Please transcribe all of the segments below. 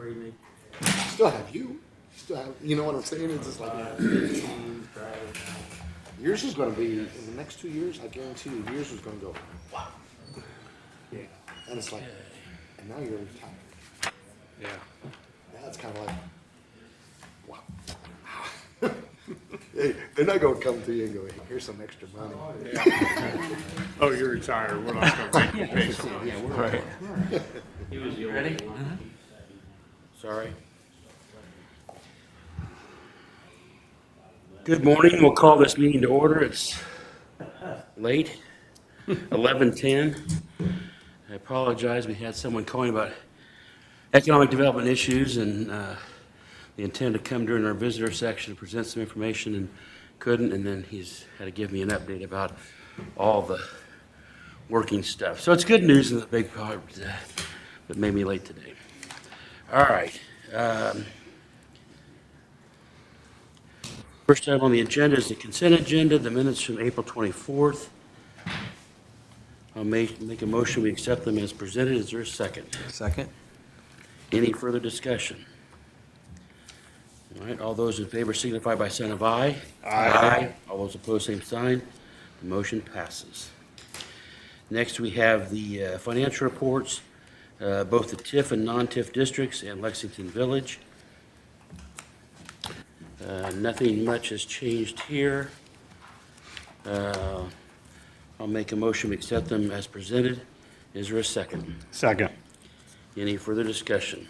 evening. Still have you. Still have, you know what I'm saying? It's just like, yours is going to be, in the next 2 years, I guarantee you, yours is going to go, wow. Yeah. And it's like, and now you're retired. Yeah. That's kind of like, wow. Hey, they're not going to come to you and go, hey, here's some extra money. Oh, you're retired. We're not going to make you pay some. Yeah, we're Right. You ready? Sorry. Good morning. We'll call this meeting to order. It's late, 11:10. I apologize. We had someone calling about economic development issues, and they intended to come during our visitor section to present some information and couldn't, and then he's had to give me an update about all the working stuff. So it's good news in the big part that made me late today. All right. First item on the agenda is the consent agenda, the minutes from April 24th. I'll make a motion, we accept them as presented. Is there a second? Second. Any further discussion? All right, all those in favor signify by sign of aye. Aye. All those opposed, same sign. The motion passes. Next, we have the financial reports, both the TIF and non-TIF districts and Lexington Village. Nothing much has changed here. I'll make a motion to accept them as presented. Is there a second? Second. Any further discussion?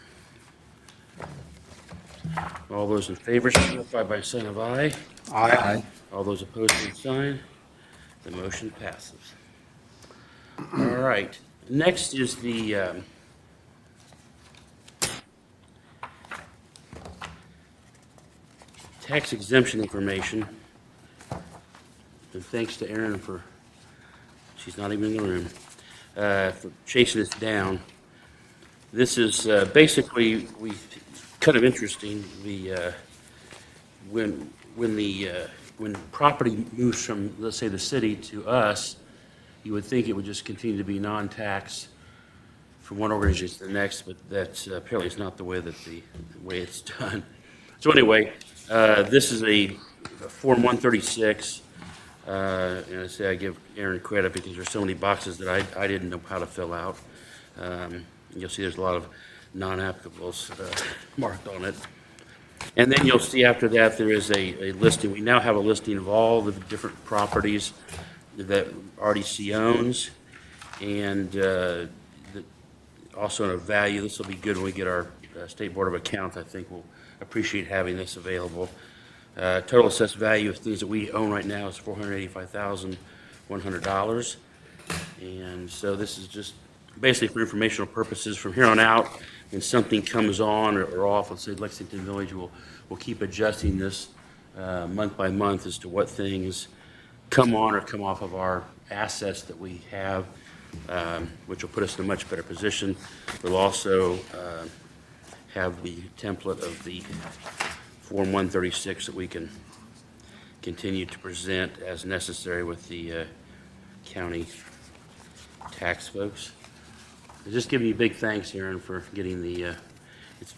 All those in favor signify by sign of aye. Aye. All those opposed, same sign. The motion passes. All right, next is the tax exemption information. And thanks to Erin for, she's not even in the room, for chasing this down. This is basically, kind of interesting, when property moves from, let's say, the city to us, you would think it would just continue to be non-tax from one organization to the next, but that's apparently is not the way it's done. So anyway, this is a Form 136, and I say I give Aaron credit because there's so many boxes that I didn't know how to fill out. You'll see there's a lot of non-applicables marked on it. And then you'll see after that there is a listing. We now have a listing of all the different properties that RDC owns, and also in a value. This will be good when we get our State Board of Accounts. I think we'll appreciate having this available. Total assessed value of things that we own right now is $485,100. And so this is just basically for informational purposes. From here on out, when something comes on or off, let's say Lexington Village, we'll keep adjusting this month by month as to what things come on or come off of our assets that we have, which will put us in a much better position. We'll also have the template of the Form 136 that we can continue to present as necessary with the county tax folks. Just giving you big thanks, Aaron, for getting this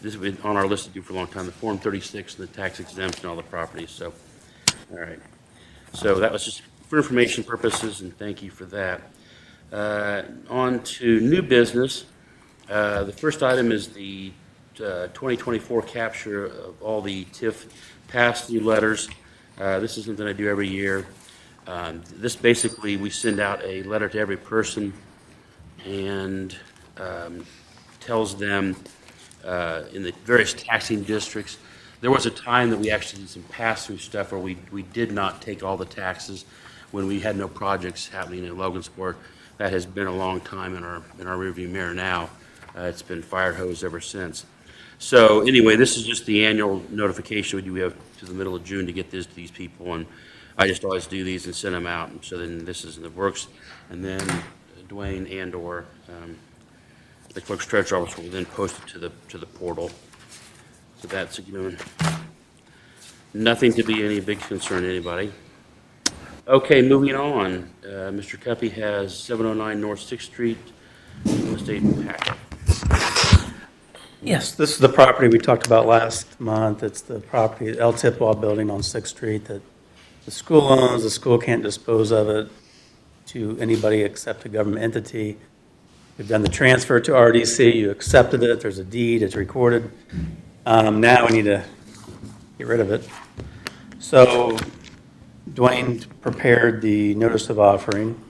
has been on our list to do for a long time, the Form 36 and the tax exemption, all the properties. So, all right. So that was just for information purposes, and thank you for that. On to new business. The first item is the 2024 capture of all the TIF pass-through letters. This is something I do every year. This basically, we send out a letter to every person and tells them in the various taxing districts. There was a time that we actually did some pass-through stuff where we did not take all the taxes when we had no projects happening in Logansport. That has been a long time in our rearview mirror now. It's been fire hose ever since. So anyway, this is just the annual notification we have to the middle of June to get this to these people, and I just always do these and send them out. And so then this is in the works, and then Dwayne and/or the clerk's treasurer office will then post it to the portal. So that's nothing to be any big concern to anybody. Okay, moving on. Mr. Cuppy has 709 North 6th Street, real estate packet. Yes, this is the property we talked about last month. It's the property, El Tipwell Building on Sixth Street that the school owns. The school can't dispose of it to anybody except a government entity. We've done the transfer to RDC. You accepted it. There's a deed. It's recorded. Now we need to get rid of it. So Dwayne prepared the notice of offering.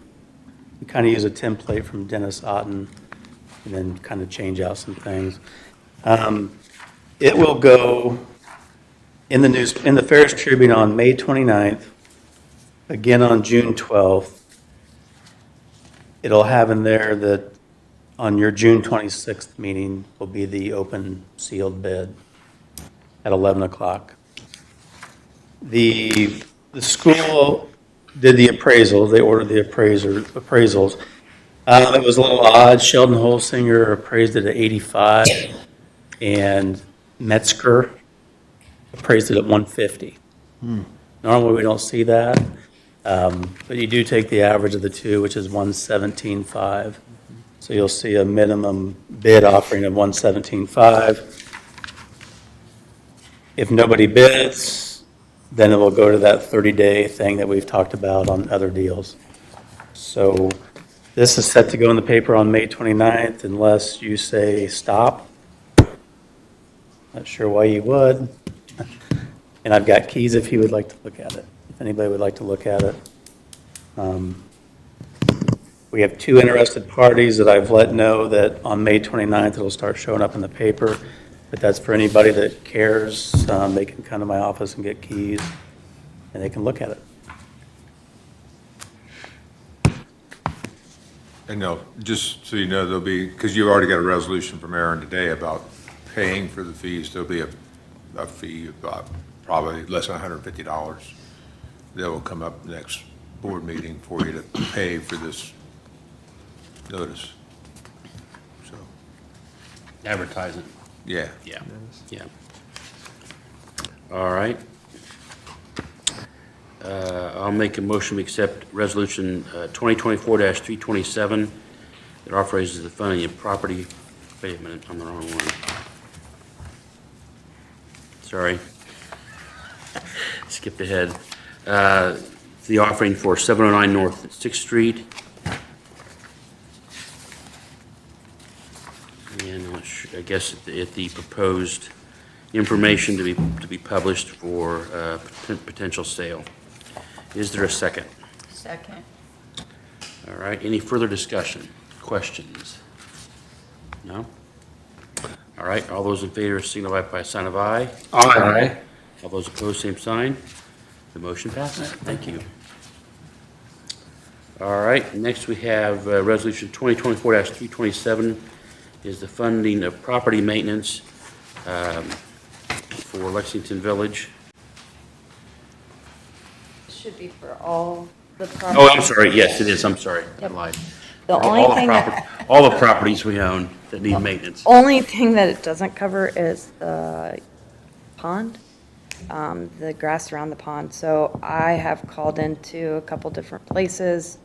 We kind of use a template from Dennis Otten and then kind of change out some things. It will go in the Ferris Tribune on May 29th, again on June 12th. It'll have in there that on your June 26th meeting will be the open sealed bid at 11 o'clock. The school did the appraisal. They ordered the appraisals. It was a little odd. Sheldon Holsinger appraised it at 85, and Metzger appraised it at 150. Normally, we don't see that, but you do take the average of the two, which is 117.5. So you'll see a minimum bid offering of 117.5. If nobody bids, then it will go to that 30-day thing that we've talked about on other deals. So this is set to go in the paper on May 29th unless you say stop. Not sure why you would. And I've got keys if you would like to look at it, if anybody would like to look at it. We have two interested parties that I've let know that on May 29th it'll start showing up in the paper. But that's for anybody that cares. They can come to my office and get keys, and they can look at it. And no, just so you know, there'll be, because you've already got a resolution from Aaron today about paying for the fees, there'll be a fee of probably less than $150 that will come up next board meeting for you to pay for this notice. So, Advertising. yeah. Yeah, yeah. All right. I'll make a motion to accept Resolution 2024-327 that authorizes the funding of property, wait a minute, I'm the wrong one. Sorry. Skipped ahead. The offering for 709 North 6th Street. And I guess at the proposed information to be published for potential sale. Is there a second? Second. All right, any further discussion, questions? No? All right, all those in favor signify by a sign of aye. Aye. All those opposed, same sign. The motion passes. Thank you. All right, next we have Resolution 2024-327 is the funding of property maintenance for Lexington Village. Should be for all the properties. Oh, I'm sorry, yes, it is, I'm sorry, I Yep. lied. The All only the thing all the properties we own that need maintenance. only thing that it doesn't cover is the pond, the grass around the pond. So I have called into a couple different places,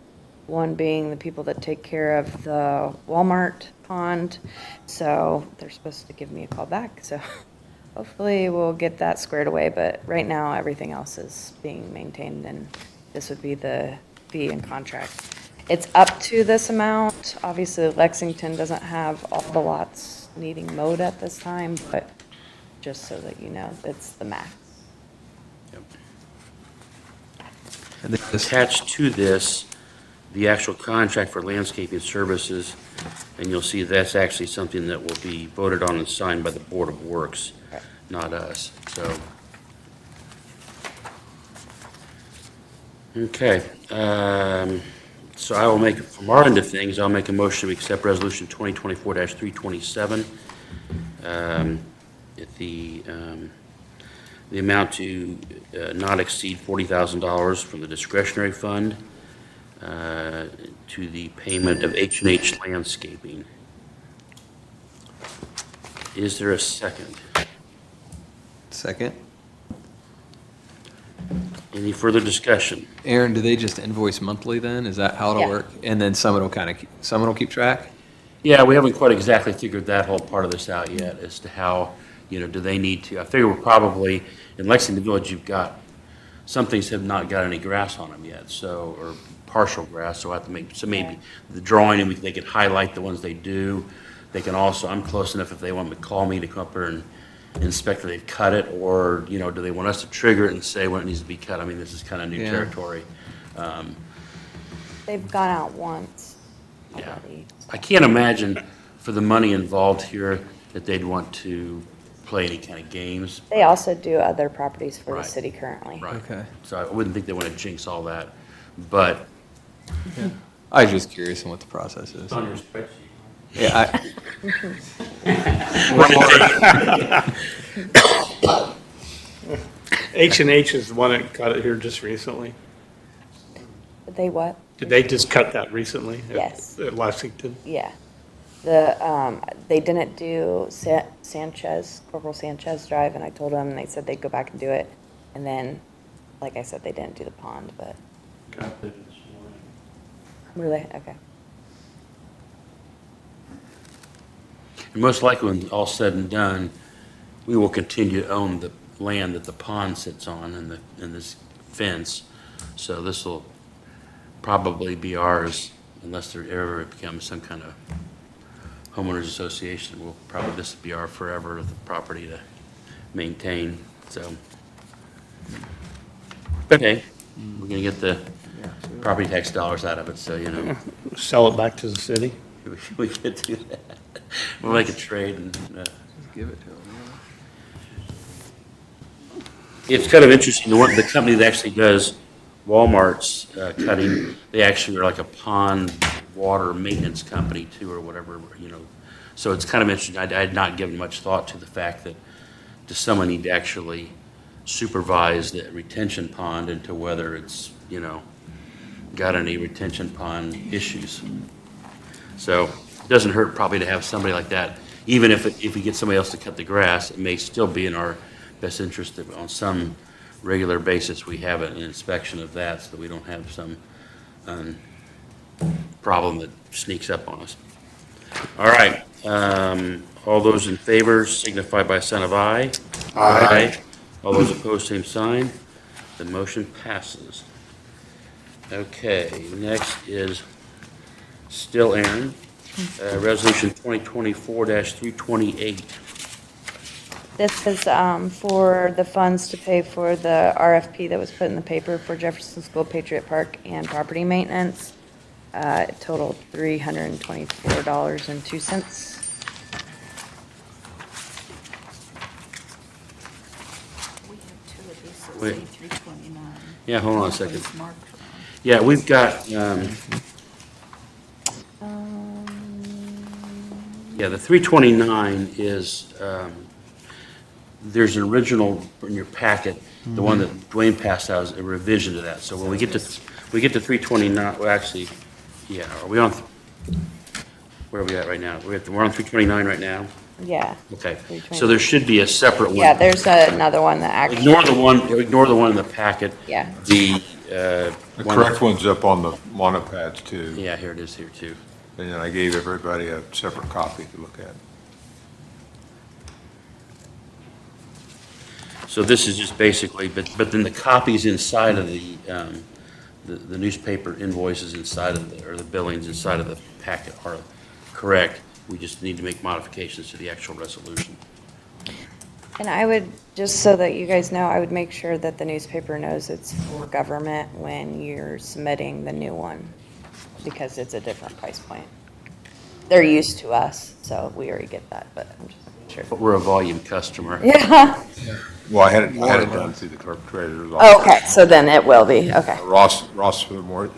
one being the people that take care of the Walmart pond. So they're supposed to give me a call back, so hopefully we'll get that squared away. But right now, everything else is being maintained, and this would be the fee and contract. It's up to this amount. Obviously, Lexington doesn't have all the lots needing mowed at this time, but just so that you know, it's the max. Attached to this, the actual contract for landscaping services, and you'll see that's actually something that will be voted on and signed by the Board of Works, Right. not us, so. Okay, so I will make, from our end of things, I'll make a motion to accept Resolution 2024-327. At the amount to not exceed $40,000 from the discretionary fund to the payment of H&H Landscaping. Is there a second? Second. Any further discussion? Aaron, do they just invoice monthly then? Is that how it'll Yeah. work? And then someone will keep track? Yeah, we haven't quite exactly figured that whole part of this out yet as to how, do they need to, I figure we're probably, in Lexington Village, you've got, some things have not got any grass on them yet, so, or partial grass, so I have to make, so maybe the drawing, and they could highlight the ones they do. They can also, I'm close enough if they want to call me to come up here and inspect if they've cut it, or, do they want us to trigger it and say when it needs to be cut? I mean, this is kind of new Yeah. territory. They've gone out once Yeah. already. I can't imagine for the money involved here that they'd want to play any kind of games. They also do other properties for the Right. city currently. Right. Okay. So I wouldn't think they want to jinx all that, but. I was just curious on what the process is. On your spreadsheet. Yeah, H&H is the one that cut it here just recently. They what? Did they just cut that recently? Yes. At Lexington? Yeah. They didn't do Sanchez, Corporal Sanchez Drive, and I told them, and they said they'd go back and do it. And then, like I said, they didn't do the pond, but, really, okay. And most likely, when all's said and done, we will continue to own the land that the pond sits on and this fence. So this will probably be ours unless there ever becomes some kind of homeowners association. This will be our forever the property to maintain, so. Okay, we're gonna get the property tax dollars out of it, so, Sell it back to the city? we could do that. We'll make a trade and, give it to them. it's kind of interesting, the company that actually does Walmart's cutting, they actually are like a pond water maintenance company too, or whatever, So it's kind of interesting, I had not given much thought to the fact that, does someone need to actually supervise the retention pond into whether it's, got any retention pond issues. So it doesn't hurt probably to have somebody like that, even if we get somebody else to cut the grass, it may still be in our best interest that on some regular basis, we have an inspection of that so that we don't have some problem that sneaks up on us. All right, all those in favor signify by a sign of aye. Aye. All those opposed, same sign. The motion passes. Okay, next is still Aaron, Resolution 2024-328. This is for the funds to pay for the RFP that was put in the paper for Jefferson School, Patriot Park, and property maintenance. It totaled $324.02. We have two of these that Wait. say 329. Yeah, hold on a second. It's marked wrong. Yeah, we've got, the 329 is, there's an original in your packet, the one that Dwayne passed out is a revision to that. So when we get to 329, well, actually, yeah, are we on, where are we at right now? We're on 329 right now? Yeah. Okay, so there should be a separate one. Yeah, there's another one that actually. Ignore the one in the packet. Yeah. The one- correct one's up on the monopads too. Yeah, here it is here too. And then I gave everybody a separate copy to look at. So this is just basically, but then the copies inside of the newspaper invoices inside of or the billings inside of the packet are correct. We just need to make modifications to the actual resolution. And I would, just so that you guys know, I would make sure that the newspaper knows it's for government when you're submitting the new one, because it's a different price point. They're used to us, so we already get that, but I'm just sure. But we're a volume customer. Yeah. Well, I had it done through the clerk treasurer's Oh, office. okay, so then it will be, okay. Ross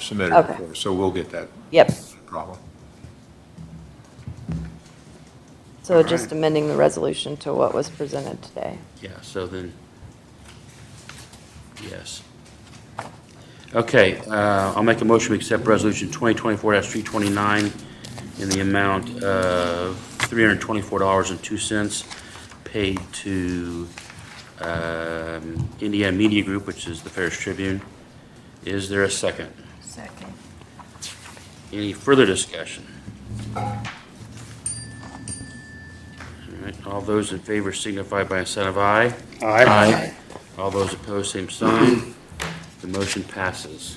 submitted it Okay. for us, so we'll get that Yep. problem. So just amending the resolution to what was presented today. Yeah, so then, yes. Okay, I'll make a motion to accept Resolution 2024-329 in the amount of $324.02 paid to Indiana Media Group, which is the Parish Tribune. Is there a second? Second. Any further discussion? All those in favor signify by a sign of aye. Aye. All those opposed, same sign. The motion passes.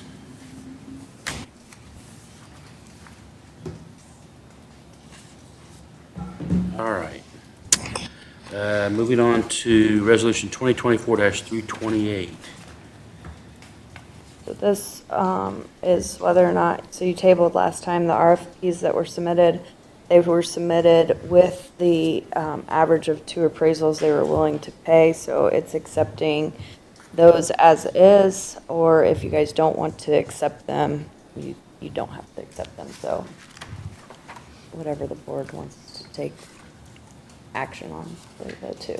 All right. Moving on to Resolution 2024-328. So this is whether or not, so you tabled last time the RFPs that were submitted. They were submitted with the average of 2 appraisals they were willing to pay, so it's accepting those as is, or if you guys don't want to accept them, you don't have to accept them, so whatever the board wants to take action on for the 2.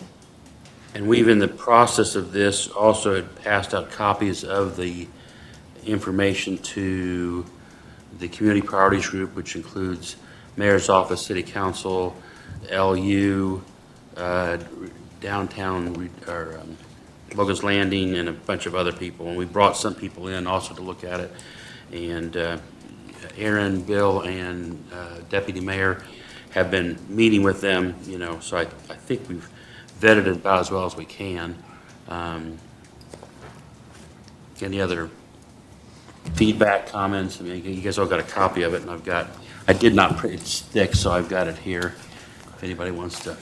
And we've, in the process of this, also had passed out copies of the information to the Community Priorities Group, which includes Mayor's Office, City Council, LU, Downtown, Logan's Landing, and a bunch of other people. And we brought some people in also to look at it. And Aaron, Bill, and Deputy Mayor have been meeting with them, you know, so I think we've vetted it about as well as we can. Any other feedback, comments? I mean, you guys all got a copy of it, and I did not print, it's thick, so I've got it here, if anybody wants to.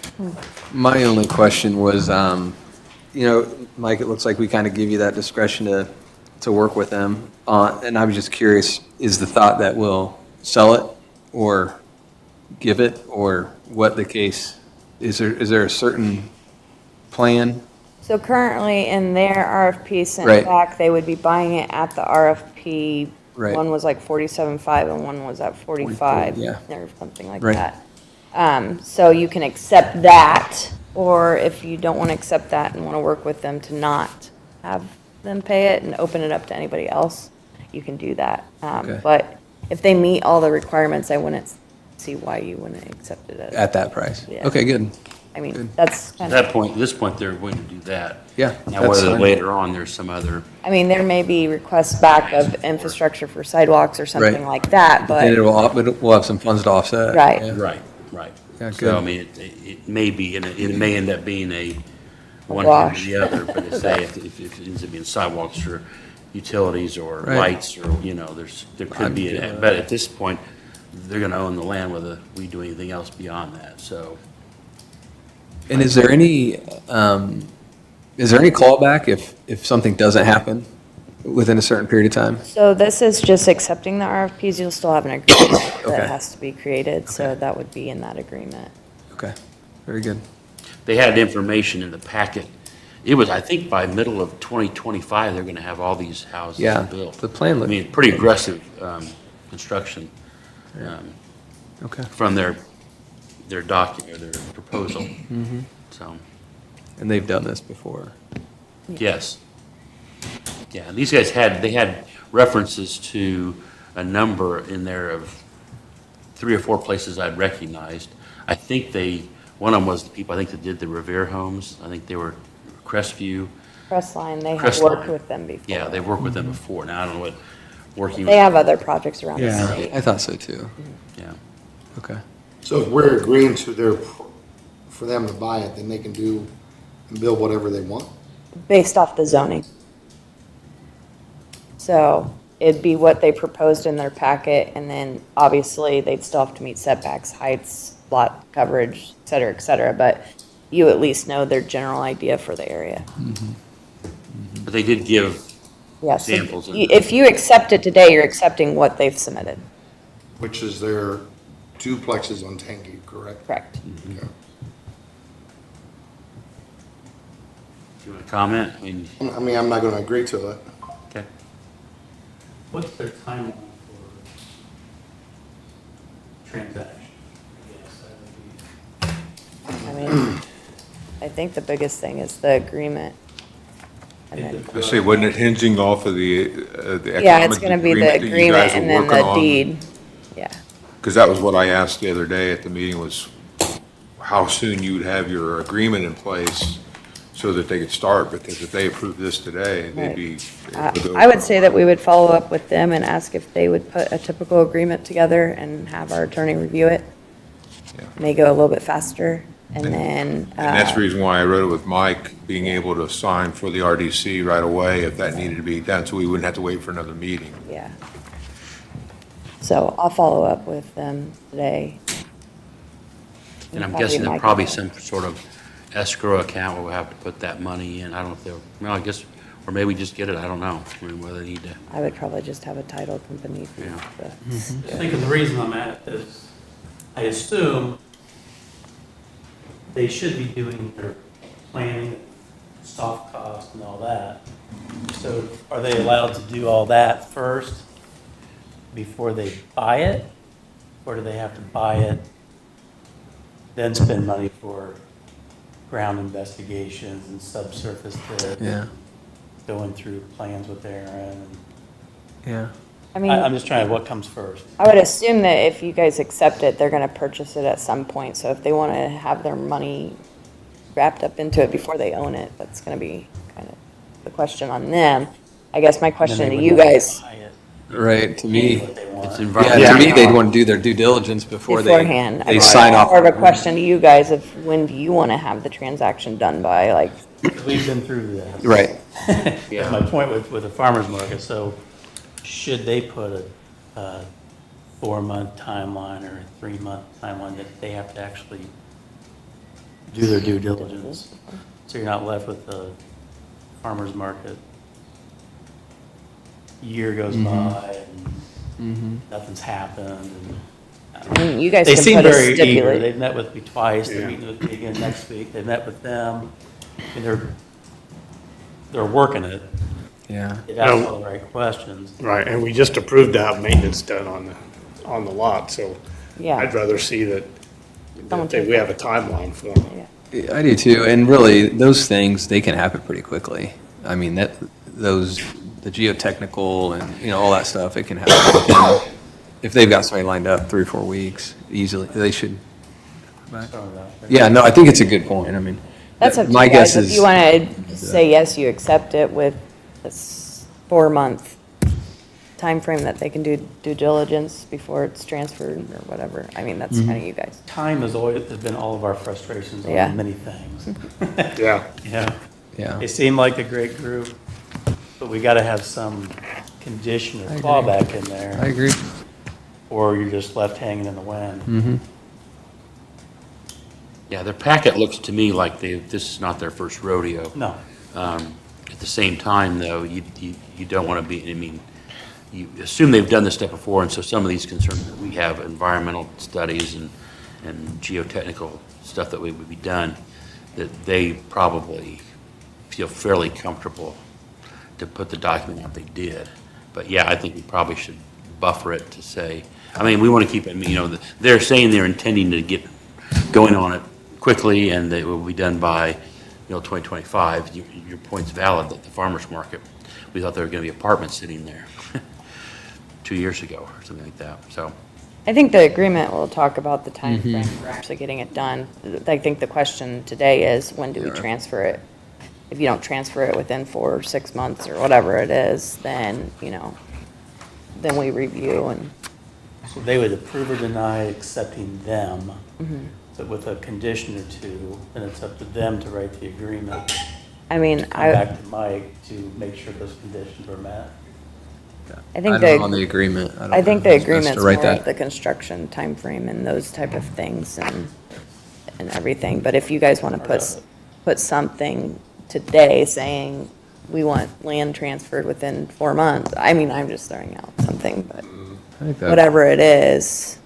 My only question was, Mike, it looks like we kind of give you that discretion to work with them. And I was just curious, is the thought that we'll sell it or give it, or what the case? Is there a certain plan? So currently in their RFP sent Right. back, they would be buying it at the RFP. Right. One was like 47.5 and one was at 45. yeah. Or something like Right. that. So you can accept that, or if you don't want to accept that and want to work with them to not have them pay it and open it up to anybody else, you can do that. Okay. But if they meet all the requirements, I wouldn't see why you wouldn't accept it At that price? Yeah. Okay, good. I mean, Good. that's At kind that of, point, at this point, they're going to do that. Yeah, Now, that's whether fine. later on, there's some other, I mean, there may be requests back of infrastructure for sidewalks or something Right. like that, Then but, we'll have some funds to offset. Right. Yeah. right. Yeah, So, I good. mean, it may be, and it may end up being a one wash. thing or the other, but it's say, if it ends up being sidewalks or utilities or Right. lights, or, you know, there could be, but at this point, they're gonna own the land whether we do anything else beyond that, so. And is there any callback if something doesn't happen within a certain period of time? so this is just accepting the RFPs. You'll still have an agreement Okay. that has to be created, so Okay. that would be in that agreement. Okay, very good. They had information in the packet. It was, I think, by middle of 2025, they're gonna have all these houses Yeah, built. the plan I looked. mean, pretty aggressive, construction, Okay. from their document, their proposal, Mm-hmm. so, And they've done this before. yes. Yeah, and these guys they had references to a number in there of 3 or 4 places I'd recognized. I think one of them was the people, I think, that did the Revere homes. I think they were Crestview. Crestline, they have Crestline. worked with them before. Yeah, they've worked with them before. Now, I don't know what working. They have other projects around the Yeah. city. I thought so too. Yeah. Okay. So if we're agreeing for them to buy it, then they can do and build whatever they want? Based off the zoning. So it'd be what they proposed in their packet, and then obviously they'd still have to meet setbacks, heights, lot coverage, et cetera, but you at least know their general idea for the area. But they did give, Yeah, so Examples. if you accept it today, you're accepting what they've submitted, Which is their duplexes on Tangy, correct? correct? Okay. you want to comment? I mean, I'm not gonna agree to it. Okay. What's their timeline for transaction? I mean, I think the biggest thing is the agreement. And then, I say, wasn't it hinging off of the yeah, it's economic gonna be the agreement that you guys agreement were and then working the on? deed, yeah. Because that was what I asked the other day at the meeting, was how soon you would have your agreement in place so that they could start, because if they approved this today, they'd be. able to go. I would say that we would follow up with them and ask if they would put a typical agreement together and have our attorney review it. Yeah. May go a little bit faster. And then, And that's the reason why I wrote it with Mike, being able to sign for the RDC right away if that needed to be done, so we wouldn't have to wait for another meeting. yeah. So I'll follow up with them today. And I'm Probably guessing there's Mike probably will. some sort of escrow account where we'll have to put that money in. I don't know if they're, well, I guess, or maybe just get it, I don't know. I mean, whether they need to, I would probably just have a title company. do Yeah. the- Just thinking the reason I'm at is, I assume they should be doing their planning, soft cost and all that. So are they allowed to do all that first before they buy it? Or do they have to buy it, then spend money for ground investigations and subsurface to Yeah. going through plans with Aaron? And Yeah. I mean, I'm just trying, what comes first? I would assume that if you guys accept it, they're gonna purchase it at some point. So if they wanna have their money wrapped up into it before they own it, that's gonna be kind of the question on them. I guess my And then question they to would you have to guys buy it, Right, to see me, what they want. it's yeah, environmental. to me, they'd want to do their due diligence before beforehand. they sign off. More of a question to you guys of when do you wanna have the transaction done by, like, We've been through that. Right. That's my point with the farmer's market. So should they put a 4-month timeline or a 3-month timeline that they have to actually do their due diligence? So you're not left with the farmer's market. Year goes by and nothing's happened. And I mean, you guys they can seem put a very eager. stipulate. They've met with me twice. They're Yeah. meeting with me again next week. They met with them. And they're working it. Yeah. They've asked all the right questions. Right, and we just approved to have maintenance done on the lot, so Yeah. I'd rather see that Someone we take have a timeline for them. Yeah. I do too, and really, those things, they can happen pretty quickly. I mean, the geotechnical and, all that stuff, it can happen within, if they've got somebody lined up 3 or 4 weeks, easily, they should. Throwing it out there. Yeah, no, I think it's a good point, I mean. That's up to my you guess guys. If is- you want to say yes, you accept it with this 4-month timeframe that they can do due diligence before it's transferred or whatever. I mean, that's kind of you guys. Time has been all of our frustrations Yeah. on many things. Yeah, Yeah. Yeah. They seem like a great group, but we got to have some condition or clawback in I there, agree. or you're just left hanging in the wind. Mm-hmm. Yeah, their packet looks to me like this is not their first rodeo. No. At the same time, though, you don't want to be, I mean, you assume they've done this stuff before, and so some of these concerns, we have environmental studies and geotechnical stuff that would be done, that they probably feel fairly comfortable to put the document out they did. But yeah, I think we probably should buffer it to say, I mean, we want to keep it, they're saying they're intending to get going on it quickly, and it will be done by, 2025. Your point's valid, that the farmer's market, we thought there were going to be apartments sitting there 2 years ago or something like that, so. I think the agreement will talk about the time frame for actually getting it done. I think the question today is, when do we transfer it? If you don't transfer it within 4 or 6 months or whatever it is, then, then we review and, So they would approve or deny accepting them, but with a condition or two, and it's up to them to write the agreement. I mean, Come I back to Mike to make sure those conditions are met. I think I don't know on the agreement. don't I think know the who's best to agreement's write more that. of the construction timeframe and those type of things and everything. But if you guys want to put something today saying we want land transferred within 4 months, I mean, I'm just throwing out something, but I think that- whatever it is,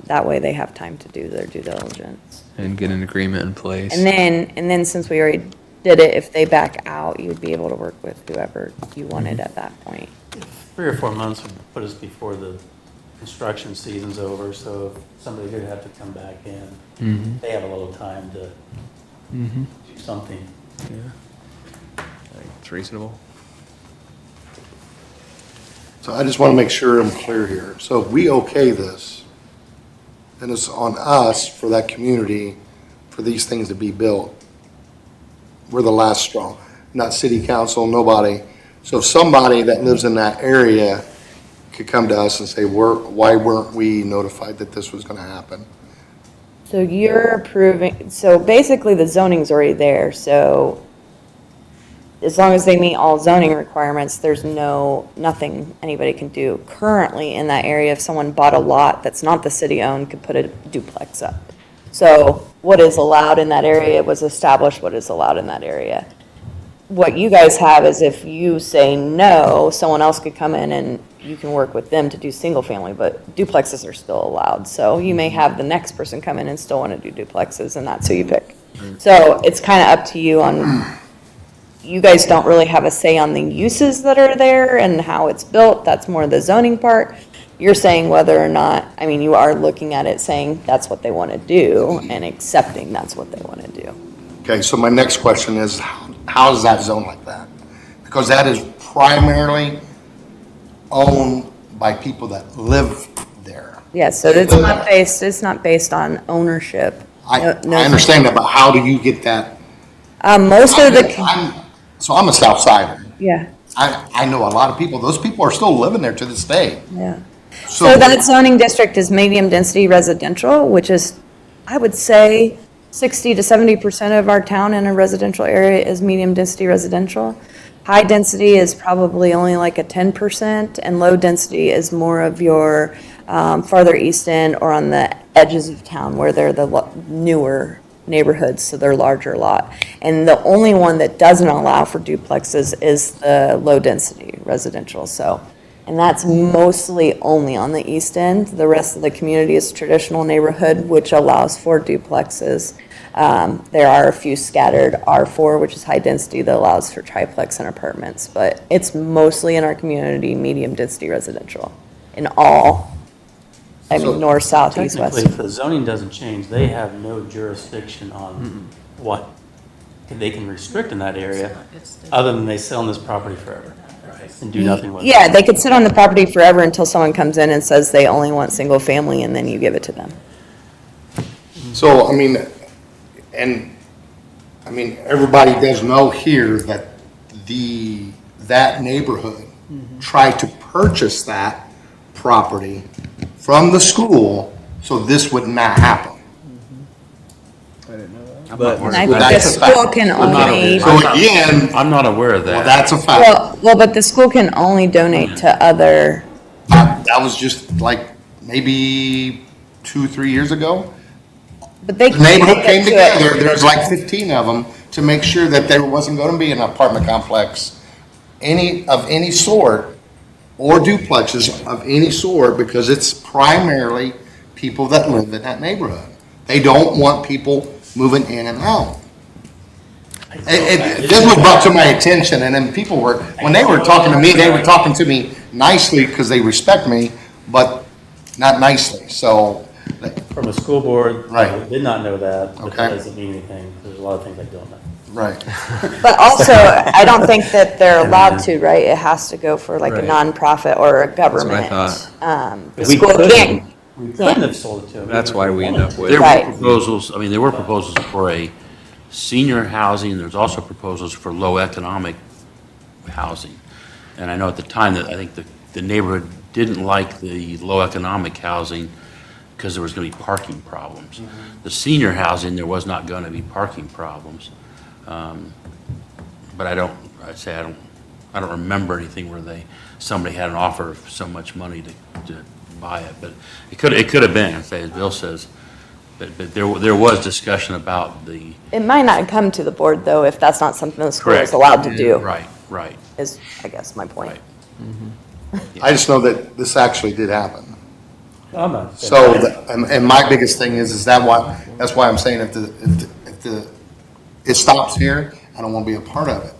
that way they have time to do their due diligence. And get an agreement in place. And then since we already did it, if they back out, you would be able to work with whoever you wanted at that point. 3 or 4 months would put us before the construction season's over, so if somebody did have to come back in, they have a little time to do something. Yeah. I think it's reasonable. So I just want to make sure I'm clear here. So if we okay this, then it's on us for that community, for these things to be built. We're the last straw, not city council, nobody. So if somebody that lives in that area could come to us and say, why weren't we notified that this was going to happen? So you're approving, so basically the zoning's already there, so as long as they meet all zoning requirements, there's nothing anybody can do. Currently in that area, if someone bought a lot that's not the city-owned, could put a duplex up. So what is allowed in that area was established what is allowed in that area. What you guys have is if you say no, someone else could come in and you can work with them to do single-family, but duplexes are still allowed. So you may have the next person come in and still want to do duplexes, and that's who you pick. So it's kind of up to you on, you guys don't really have a say on the uses that are there and how it's built. That's more the zoning part. You're saying whether or not, I mean, you are looking at it saying that's what they want to do and accepting that's what they want to do. Okay, so my next question is, how is that zoned like that? Because that is primarily owned by people that live there. Yeah, so it's not based on ownership. I No- understand that, but how do you get that? Most of So I'm a South Sider. yeah, I know a lot of people, those people are still living there to this day. yeah. So that zoning district is medium-density residential, which is, I would say, 60 to 70% of our town in a residential area is medium-density residential. High-density is probably only like a 10%, and low-density is more of your farther east end or on the edges of town where they're the newer neighborhoods, so they're larger lot. And the only one that doesn't allow for duplexes is the low-density residential, so. And that's mostly only on the east end. The rest of the community is traditional neighborhood, which allows for duplexes. There are a few scattered R4, which is high density, that allows for triplex and apartments. But it's mostly in our community, medium density residential in all, I mean, north, south, east, Technically, west. if the zoning doesn't change, they have no jurisdiction on what they can restrict in that area, other than they sit on this property forever and do nothing with it. Yeah, they could sit on the property forever until someone comes in and says they only want single family, and then you give it to them. So, I mean, everybody does know here that that neighborhood tried to purchase that property from the school, so this would not happen. But And I think the That's a fact. school can only, So again, I'm not aware of well, that. that's a fact. well, but the school can only donate to other, That was just like maybe 2-3 years ago. but they The can neighborhood get came to together, it. there's like 15 of them, to make sure that there wasn't going to be an apartment complex of any sort, or duplexes of any sort, because it's primarily people that live in that neighborhood. They don't want people moving in and out. This was brought to my attention, and then people were, when they were talking to me, they were talking to me nicely because they respect me, but not nicely, so. From a school board, Right. I did not know that, but Okay. that doesn't mean anything. There's a lot of things I don't know. Right. But also, I don't think that they're allowed to, right? It has to go for like a Right. nonprofit or a government. thought. The We school couldn't- can't, We couldn't have sold it to them. That's why we end up with. There Right. were proposals, I mean, there were proposals for a senior housing, there's also proposals for low economic housing. And I know at the time that I think the neighborhood didn't like the low economic housing because there was going to be parking problems. The senior housing, there was not going to be parking problems. But I don't remember anything where somebody had an offer of so much money to buy it. But it could have been, as Bill says, but there was discussion about the. it might not come to the board though if that's not something the school is Correct. allowed to do, Right. is, I guess, my point. Right. I just know that this actually did happen. I'm not saying So, that. and my biggest thing is that's why I'm saying if it stops here, I don't want to be a part of it.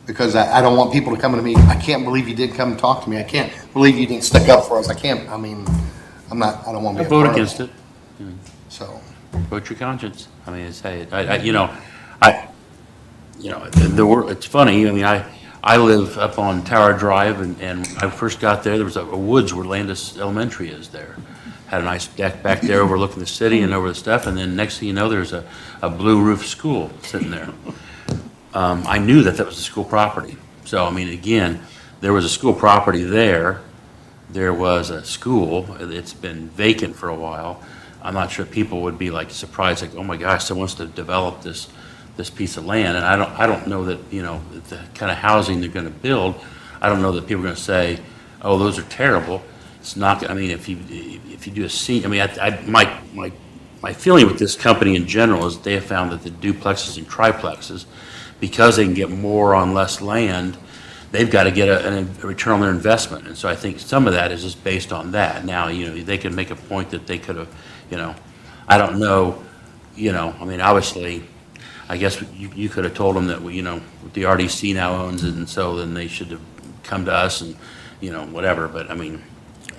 Because I don't want people to come to me, I can't believe you did come and talk to me, I can't believe you didn't stick up for us, I don't want to be a part Vote of it. against it. So, Vote your conscience. I mean, say it. It's funny, I mean, I live up on Tower Drive, and when I first got there was a woods where Landis Elementary is there. Had a nice deck back there overlooking the city and over the stuff, and then next thing you know, there's a blue roof school sitting there. I knew that was a school property. So, I mean, again, there was a school property there. There was a school. It's been vacant for a while. I'm not sure people would be like surprised, like, oh my gosh, someone wants to develop this piece of land. And I don't know that, you know, the kind of housing they're gonna build, I don't know that people are gonna say, oh, those are terrible. It's not, I mean, if you do a scene, I mean, my feeling with this company in general is they have found that the duplexes and triplexes, because they can get more on less land, they've got to get a return on their investment. And so I think some of that is just based on that. Now, you know, they could make a point that they could have, you know, I don't know, you know, I mean, obviously, I guess you could have told them that, you know, the RDC now owns it, and so then they should have come to us and, you know, whatever. But I mean,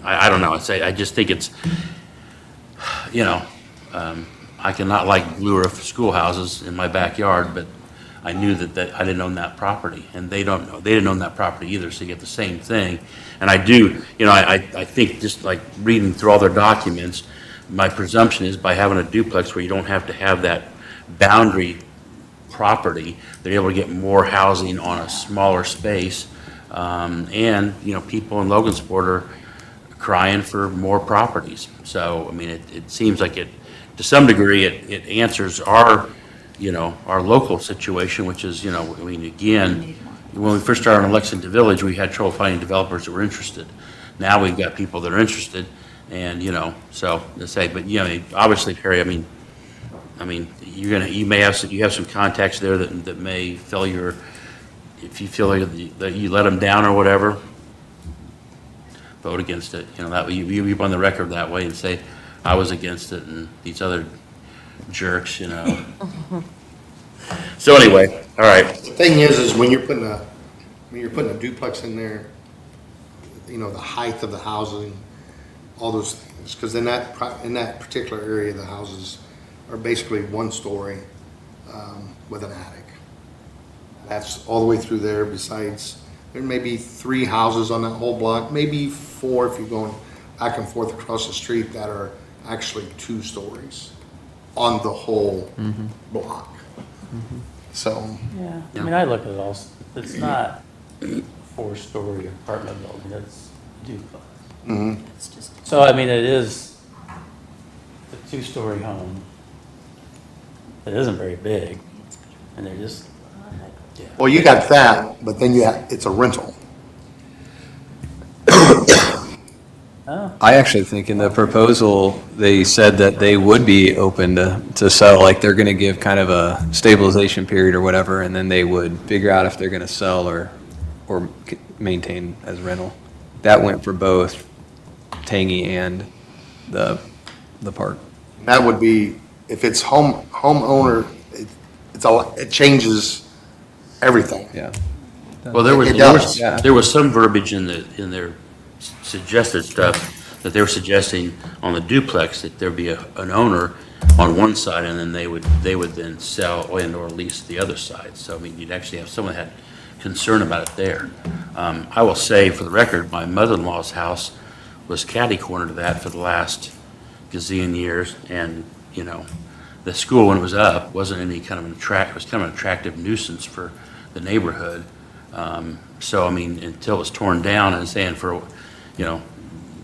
I don't know. I just think it's, you know, I cannot like blue roof schoolhouses in my backyard, but I knew that I didn't own that property, and they didn't own that property either, so you get the same thing. And I do, you know, I think just like reading through all their documents, my presumption is by having a duplex where you don't have to have that boundary property, they're able to get more housing on a smaller space. And, you know, people in Logansport are crying for more properties. So, I mean, it seems like to some degree, it answers our, you know, our local situation, which is, you know, I mean, again, when we first started in Lexington Village, we had trouble finding developers that were interested. Now we've got people that are interested, and, you know, so to say, but, you know, obviously, Perry, I mean, you have some contacts there that may fill your, if you feel like that you let them down or whatever, vote against it. You know, that you be on the record that way and say, I was against it, and these other jerks, you know. So anyway, all right. The thing is when you're putting a duplex in there, you know, the height of the housing, all those things, because in that particular area, the houses are basically one story with an attic. That's all the way through there. Besides, there may be 3 houses on that whole block, maybe 4 if you're going back and forth across the street that are actually 2 stories on the whole block. So, Yeah, I mean, I look at it all, it's not 4-story apartment building, it's duplex. It's just, So, I mean, it is a 2-story home. It isn't very big, and they're just, well, you got that, but then it's a rental. oh, I actually think in the proposal, they said that they would be open to sell, like they're going to give kind of a stabilization period or whatever, and then they would figure out if they're going to sell or maintain as rental. That went for both Tangy and the park. That would be, if it's homeowner, it changes everything. Yeah. Well, there It does. there was some verbiage in their suggested stuff that they were suggesting on the duplex that there be an owner on one side, and then they would then sell and or lease the other side. So, I mean, you'd actually have someone that had concern about it there. I will say, for the record, my mother-in-law's house was catty-corner to that for the last gazillion years, and, you know, the school, when it was up, wasn't any kind of it was kind of an attractive nuisance for the neighborhood. So, I mean, until it was torn down, and saying for, you know,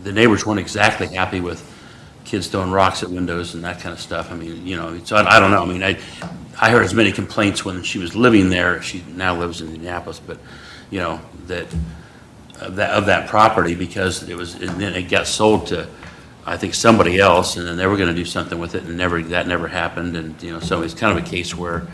the neighbors weren't exactly happy with kids throwing rocks at windows and that kind of stuff. I mean, you know, so I don't know. I mean, I heard as many complaints when she was living there. She now lives in Indianapolis, but, you know, that of that property, because and then it got sold to, I think, somebody else, and then they were going to do something with it, and that never happened. And, you know, so it's kind of a case where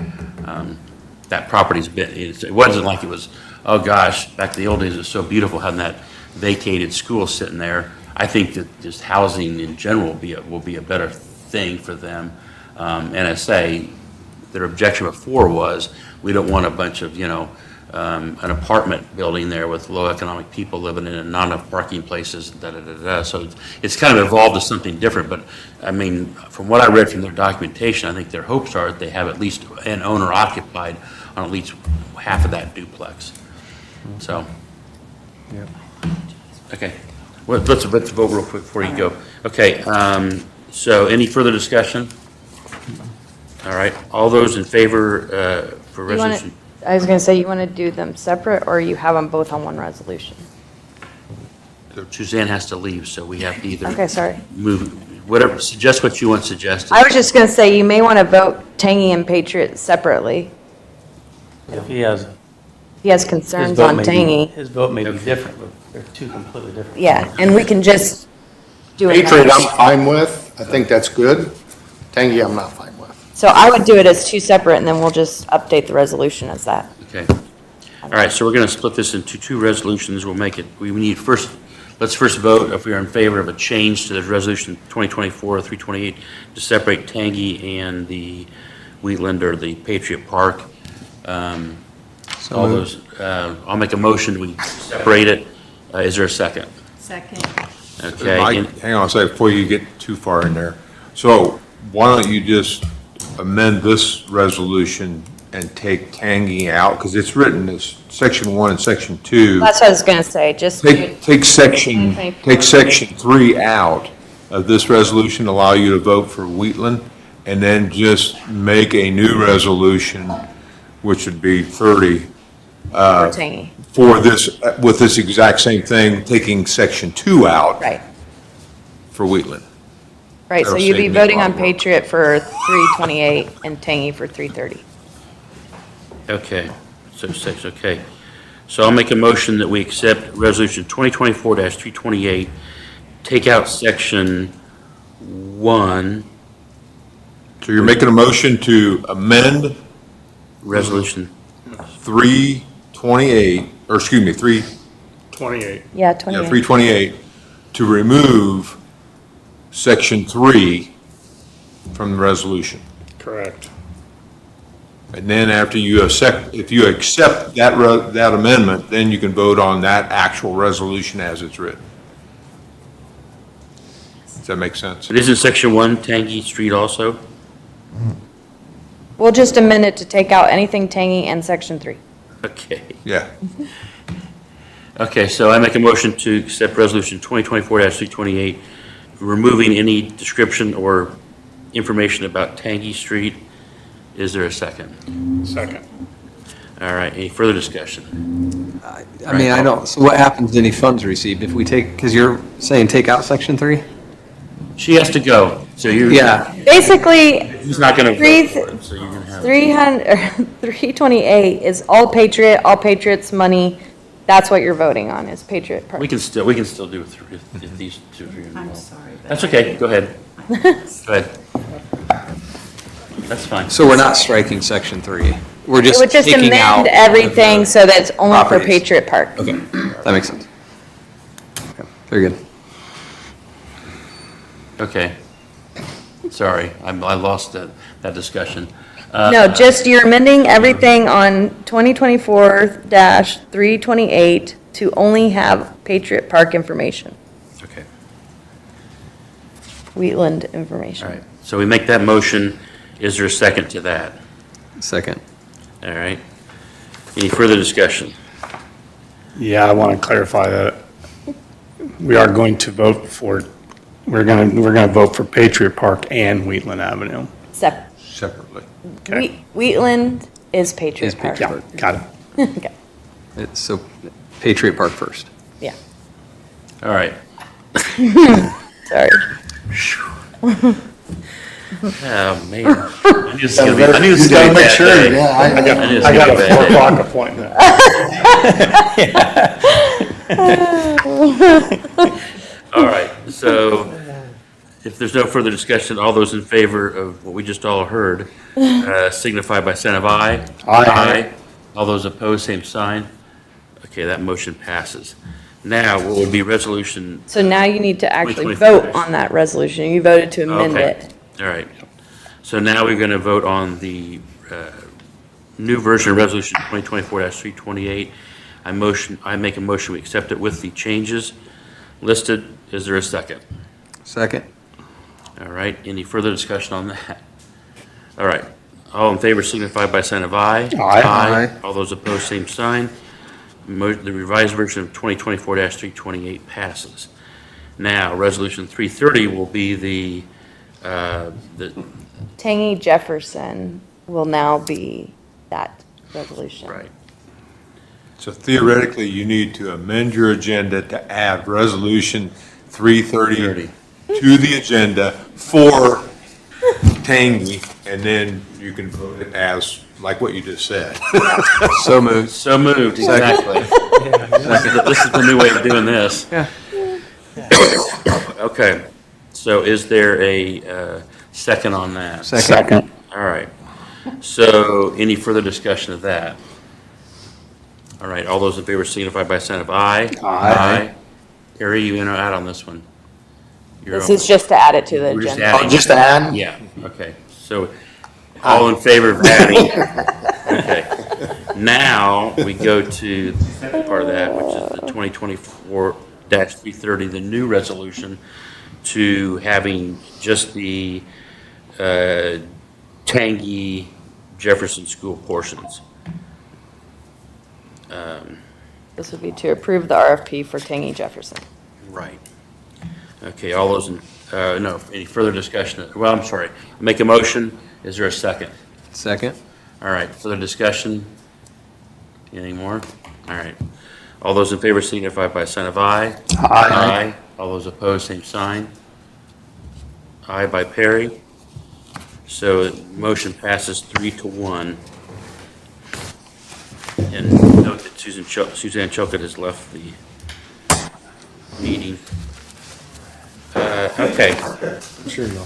that property's been, it wasn't like it was, oh gosh, back in the old days, it was so beautiful having that vacated school sitting there. I think that just housing in general will be a better thing for them. And I say, their objection before was, we don't want a bunch of, you know, an apartment building there with low economic people living in it and not enough parking places, da-da-da-da. So it's kind of evolved to something different. But, I mean, from what I read from their documentation, I think their hopes are that they have at least an owner occupied on at least half of that duplex. So. Yep. Okay. Well, let's vote real quick before you go. Okay, so any further discussion? All right, all those in favor for You wanna- resolution? I was going to say, you want to do them separate, or you have them both on one resolution? Suzanne has to leave, so we have to either Okay, sorry. whatever, suggest what you want suggested. I was just going to say, you may want to vote Tangy and Patriot separately. If he has, He has his concerns vote on may be, Tangy. his vote may be different, but they're two completely different. Yeah, and we can just do it. Patriot, I'm fine with. I think that's good. Tangy, I'm not fine with. So I would do it as two separate, and then we'll just update the resolution as that. Okay. All right, so we're going to split this into two resolutions. We'll make it, we need first, let's first vote if we are in favor of a change to the resolution 2024-328 to separate Tangy and the Wheatland or the Patriot Park. All those, I'll make a motion, we separate it. Is there a second? Second. Okay. Mike, and- hang on a second, before you get too far in there. So why don't you just amend this resolution and take Tangy out? Because it's written as section 1 and section 2. That's what I was going to say, just do Take section 3 out of this resolution, allow you to vote for Wheatland, and then just make a new resolution, which would be 30, for Tangy. for this, with this exact same thing, taking section 2 out Right, for Wheatland. right, so That'll you'd be save me a voting lot on of work. Patriot for 328 and Tangy for 330. Okay, so six, okay. So I'll make a motion that we accept Resolution 2024-328, take out Section 1, So you're making a motion to amend Resolution, 328, or excuse me, 28. Yeah, 28. 328, to remove section 3 from the resolution. Correct. And then after you accept, if you accept that, that amendment, then you can vote on that actual resolution as it's written. Does that make sense? it isn't Section 1 Tangy Street also? We'll just amend it to take out anything Tangy and Section 3. Okay. Yeah. Okay, so I make a motion to accept Resolution 2024-328, removing any description or information about Tangy Street. Is there a second? Second. All right, any further discussion? I mean, I don't, so what happens to any funds received if we take, because you're saying take out section 3? She has to go, so you're. Yeah, Basically, He's not going to Three- vote for it, so you're going to have. 328 is all Patriots money. That's what you're voting on, is Patriot Park. We can still do it through, if these two are I'm involved. sorry. but- That's okay, go ahead. Go ahead. That's fine. so we're not striking section 3. We're It just would just taking out. amend everything so that it's only for properties. Patriot Park. Okay, that makes sense. Okay, very good. Okay. Sorry, I lost that discussion. No, just you're amending everything on 2024-328 to only have Patriot Park information, Okay, Wheatland all information. right. So we make that motion. Is there a second to that? Second. All right. Any further discussion? Yeah, I want to clarify that we are going to vote for, we're going to vote for Patriot Park and Wheatland Avenue. Separately. Okay. Wheatland is Patriot Is Park. Patriot. Yeah, got it. Okay, So Patriot Park first. yeah, All right. sorry. Oh, man. I knew this was gonna be- I knew this was You gonna gotta be a make bad sure, day. yeah, I knew this was I got gonna a be a 4 bad day. o'clock appointment. All right, so if there's no further discussion, all those in favor of what we just all heard signify by sign of aye. Aye. All those opposed, same sign. Okay, that motion passes. Now, what would be resolution? So now you need to actually 2024. vote on that resolution. You voted to amend Okay. it. All right. So now we're going to vote on the new version of Resolution 2024-328. I make a motion, we accept it with the changes listed. Is there a second? Second. All right, any further discussion on that? All right, all in favor signify by sign of aye. Aye. Aye. All those opposed, same sign. The revised version of 2024-328 passes. Now, Resolution 330 will be the Tangy Jefferson will now be that resolution. right. So theoretically, you need to amend your agenda to add resolution 330 to the agenda for Tangy, and then you can vote it as, like what you just said. So moved. So moved, exactly. This is the new way of doing this. Yeah. Okay, so is there a second on that? Second. All right. So any further discussion of that? All right, all those in favor signify by sign of aye. Aye. Harry, you in or out on this one? You're This on. is just to add it to the We're just agenda. adding. Just to add? Yeah, okay. So all in favor of adding? Okay. Now we go to the second part of that, which is the 2024-330, the new resolution to having just the Tangy Jefferson School portions. This would be to approve the RFP for Tangy Jefferson. Right. Okay, all those in, no, any further discussion? Well, I'm sorry. Make a motion. Is there a second? Second? All right, further discussion? Any more? All right. All those in favor signify by sign of aye. Aye. All those opposed, same sign. Aye by Perry. So motion passes 3-1. And note that Suzanne Chilcott has left the meeting. Okay. I'm sure you'll,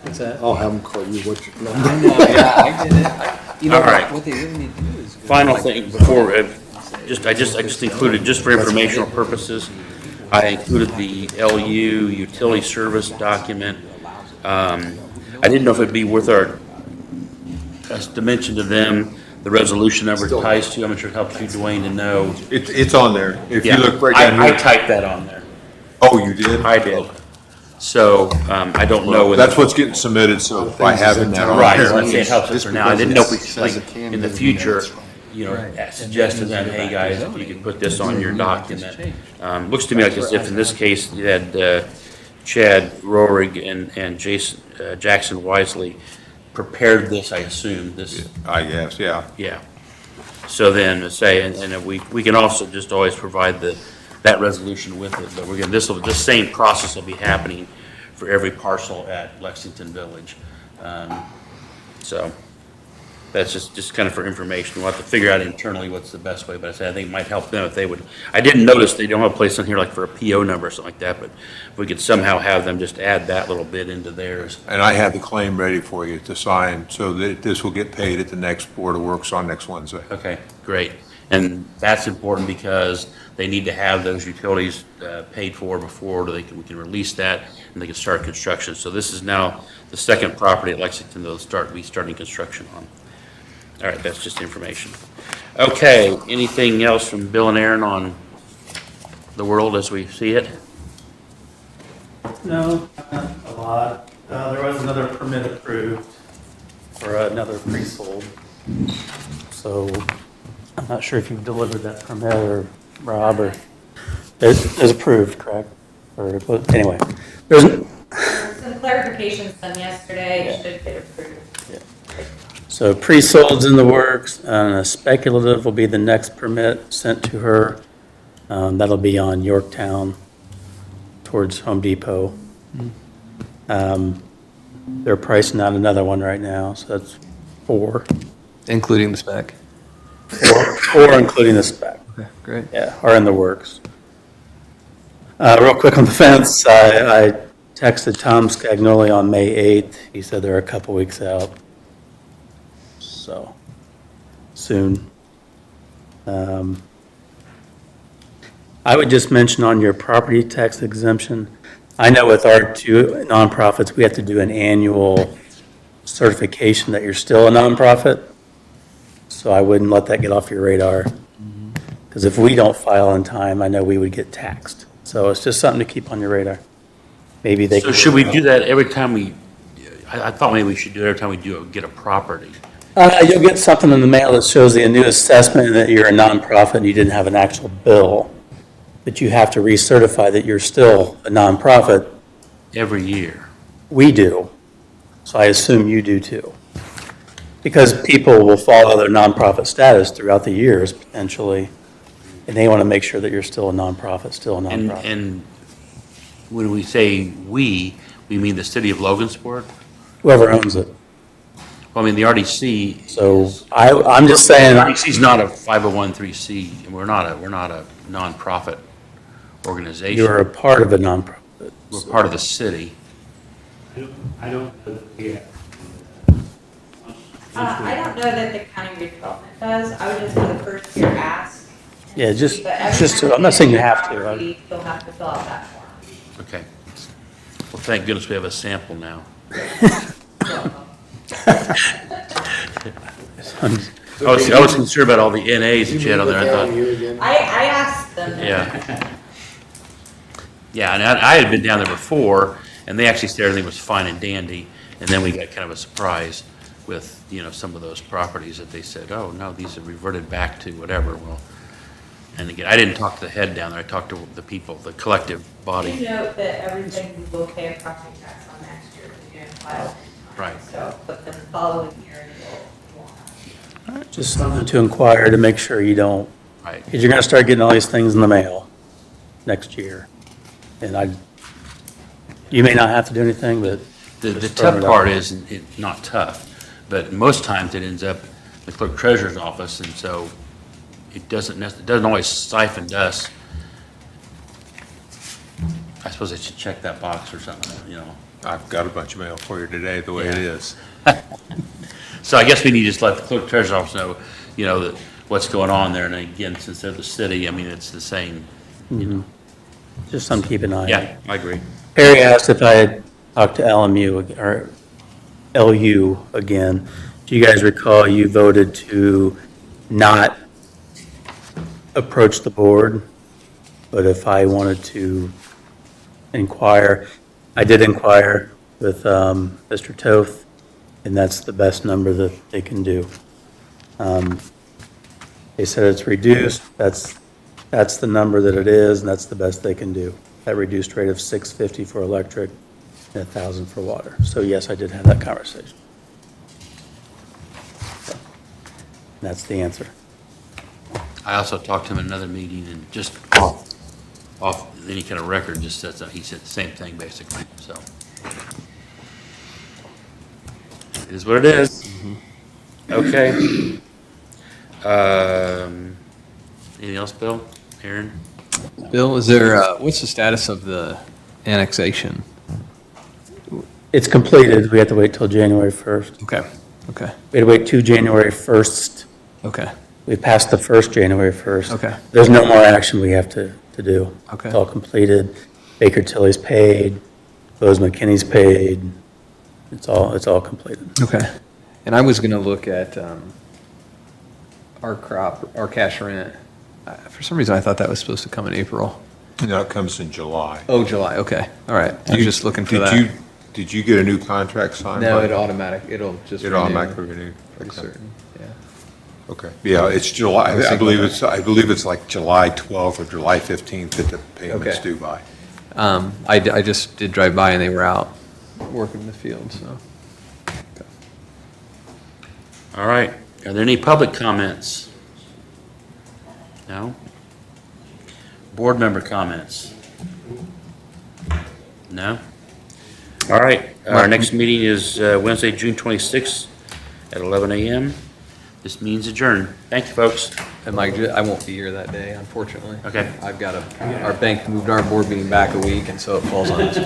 What's that? I'll have them call you what you, I know, yeah, I get it. You know, All right. what they really need to do is. Final thing before, I just included, just for informational purposes, I included the LU utility service document. I didn't know if it'd be worth us to mention to them the resolution number it ties to. I'm not sure it helps you, Dwayne, to know. It's on there. If you Yeah, look right down I here. typed that on there. Oh, you did? I did. So, I don't know whether. That's what's getting submitted, so by having that on Right, there. so I'm saying it helps us Just for now. I didn't know if we because should, it like, says it can in the be future, minutes. you know, suggest to them, hey, guys, if you could put this on your document. Looks to me like as if in this case, you had Chad Rohrig and Jackson Wisely prepared this, I assume, this, I guess, yeah. yeah. So then, and we can also just always provide that resolution with it, but this same process will be happening for every parcel at Lexington Village. So that's just kind of for information. We'll have to figure out internally what's the best way, but I think it might help them if they would. I didn't notice they don't have a place on here like for a PO number or something like that, but if we could somehow have them just add that little bit into theirs. And I have the claim ready for you to sign, so that this will get paid at the next Board of Works on next Wednesday. Okay, great. And that's important because they need to have those utilities paid for before we can release that and they can start construction. So this is now the second property at Lexington they'll be starting construction on. All right, that's just information. Okay, anything else from Bill and Aaron on the world as we see it? No, not a lot. There was another permit approved for another pre-sold. So I'm not sure if you've delivered that permit or Rob or, it was approved, correct? Or, but anyway, there's, Some clarifications done yesterday, it should get approved. so pre-sold's in the works, and a speculative will be the next permit sent to her. That'll be on Yorktown towards Home Depot. They're pricing out another one right now, so that's 4. Including the spec. 4 including the spec. Okay, great. Yeah, are in the works. Real quick on the fence, I texted Tom Scagnoli on May 8th. He said they're a couple weeks out. So, soon. I would just mention on your property tax exemption, I know with our 2 nonprofits, we have to do an annual certification that you're still a nonprofit. So I wouldn't let that get off your radar. Because if we don't file in time, I know we would get taxed. So it's just something to keep on your radar. Maybe they So can. should we do that every time I thought maybe we should do it every time we get a property. You'll get something in the mail that shows the new assessment and that you're a nonprofit and you didn't have an actual bill. But you have to recertify that you're still a nonprofit. Every year. We do. So I assume you do too. Because people will follow their nonprofit status throughout the years potentially. And they want to make sure that you're still a nonprofit, still a nonprofit. And when we say we mean the city of Logansport? Whoever owns it. Well, I mean, the RDC. So is- I'm just saying, RDC is not a 501(c), and we're not a nonprofit organization. you're a part of a nonprofit. We're part of the city. I don't, yeah. I don't know that the county redevelopment does, I would just for the first year ask. Yeah, just, But every just, time to- I'm not get saying you a have to. property, You'll have to fill out that form. Okay. Well, thank goodness we have a sample now. I was concerned about all the NAs that you had on there. I thought, I asked them. yeah. Yeah, and I had been down there before, and they actually said everything was fine and dandy, and then we got kind of a surprise with, some of those properties that they said, oh, no, these have reverted back to whatever. Well, and again, I didn't talk to the head down there, I talked to the people, the collective You body. note that everything we will pay a property tax on next year if you didn't file in time. Right. So, but the following year, you won't have to. Just something to inquire to make sure you don't, Right. because you're gonna start getting all these things in the mail next year. And you may not have to do anything, but. The just throwing tough it out part there. is, it's not tough, but most times it ends up in the clerk treasurer's office, and so it doesn't always siphon dust. I suppose I should check that box or something. I've got a bunch of mail for you today, the way it Yeah. is. So I guess we need to just let the clerk treasurer's office know, that what's going on there, and again, since they're the city, I mean, it's the same. Just something to keep an eye on. Yeah, I agree. Perry asked if I had talked to or LU again. Do you guys recall you voted to not approach the board? But if I wanted to inquire, I did inquire with Mr. Toth, and that's the best number that they can do. They said it's reduced, that's the number that it is, and that's the best they can do. That reduced rate of $650 for electric and $1,000 for water. So yes, I did have that conversation. So, that's the answer. I also talked to him in another meeting, and just off any kind of record, just said, he said the same thing, basically, so. It is what it is. Okay. Anything else, Bill? Aaron? Bill, is there, what's the status of the annexation? It's completed. We have to wait till January 1st. Okay, okay, We had to wait to January 1st. okay, We passed the first January 1st. Okay. There's no more action we have to do. Okay. It's all completed. Baker Tilly's paid. Bose McKinney's paid. It's all completed. okay. And I was gonna look at, our cash rent. For some reason, I thought that was supposed to come in April. No, it comes in July. Oh, July, okay, all right. I was just looking for Did that. you- Did you get a new contract signed? No, by- it'll just It renew. automatically renewed? Pretty Okay. certain, yeah. Okay, yeah, it's July, was I thinking believe about I believe it's like July 12th or July 15th that the payment's Okay. due by. I just did drive by and they were out working in the field, so. All right. Are there any public comments? No? Board member comments? No? All right. Our next meeting is Wednesday, June 26th at 11 a.m. This meeting's adjourned. Thank you, folks. And Mike, I won't be here that day, unfortunately. Okay. Our bank moved our board meeting back a week, and so it falls on us.